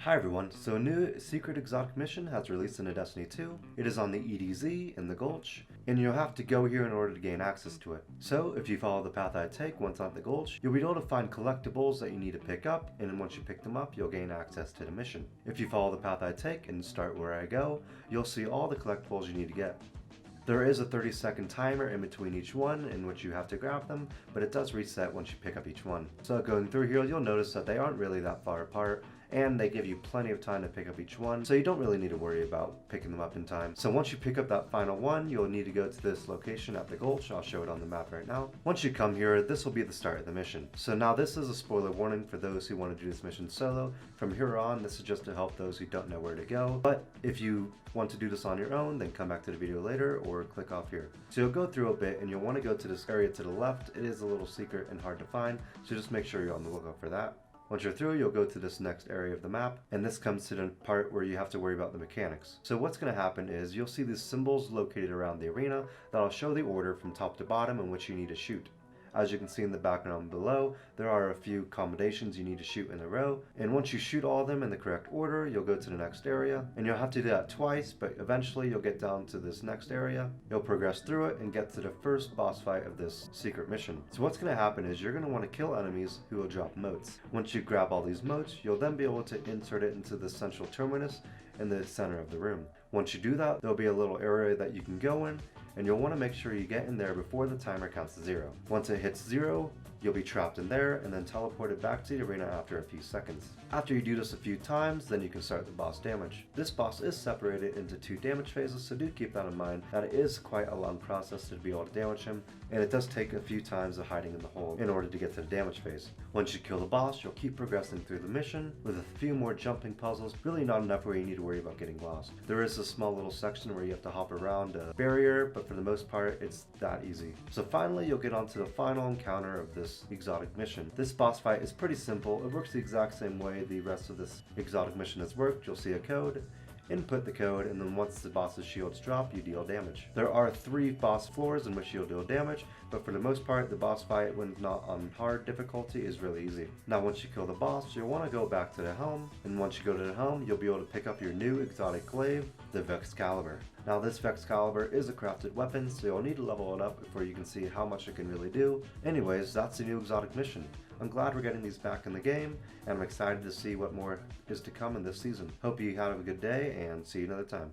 Hi everyone, so a new secret exotic mission has released in Destiny 2. It is on the EDZ in the Gulch, and you'll have to go here in order to gain access to it. So if you follow the path I take once on the Gulch, you'll be able to find collectibles that you need to pick up, and then once you pick them up, you'll gain access to the mission. If you follow the path I take and start where I go, you'll see all the collectibles you need to get. There is a 30-second timer in between each one in which you have to grab them, but it does reset once you pick up each one. So going through here, you'll notice that they aren't really that far apart, and they give you plenty of time to pick up each one, so you don't really need to worry about picking them up in time. So once you pick up that final one, you'll need to go to this location at the Gulch. I'll show it on the map right now. Once you come here, this will be the start of the mission. So now this is a spoiler warning for those who want to do this mission solo. From here on, this is just to help those who don't know where to go. But if you want to do this on your own, then come back to the video later or click off here. So you'll go through a bit and you'll want to go to this area to the left. It is a little secret and hard to find, so just make sure you're on the lookout for that. Once you're through, you'll go to this next area of the map, and this comes to the part where you have to worry about the mechanics. So what's going to happen is you'll see these symbols located around the arena that'll show the order from top to bottom in which you need to shoot. As you can see in the background below, there are a few combinations you need to shoot in a row, and once you shoot all of them in the correct order, you'll go to the next area, and you'll have to do that twice, but eventually you'll get down to this next area. You'll progress through it and get to the first boss fight of this secret mission. So what's going to happen is you're going to want to kill enemies who will drop motes. Once you grab all these motes, you'll then be able to insert it into the central terminus in the center of the room. Once you do that, there'll be a little area that you can go in, and you'll want to make sure you get in there before the timer counts to 0. Once it hits 0, you'll be trapped in there and then teleported back to the arena after a few seconds. After you do this a few times, then you can start the boss damage. This boss is separated into 2 damage phases, so do keep that in mind, that it is quite a long process to be able to damage him, and it does take a few times of hiding in the hole in order to get to the damage phase. Once you kill the boss, you'll keep progressing through the mission with a few more jumping puzzles, really not enough where you need to worry about getting lost. There is a small little section where you have to hop around a barrier, but for the most part, it's that easy. So finally, you'll get onto the final encounter of this exotic mission. This boss fight is pretty simple. It works the exact same way the rest of this exotic mission has worked. You'll see a code, input the code, and then once the boss's shields drop, you deal damage. There are 3 boss floors in which you'll deal damage, but for the most part, the boss fight, when not on hard difficulty, is really easy. Now once you kill the boss, you'll want to go back to the helm, and once you go to the helm, you'll be able to pick up your new exotic glaive, the VexCaliber. Now this VexCaliber is a crafted weapon, so you'll need to level it up before you can see how much it can really do. Anyways, that's the new exotic mission. I'm glad we're getting these back in the game, and I'm excited to see what more is to come in this season. Hope you have a good day, and see you another time.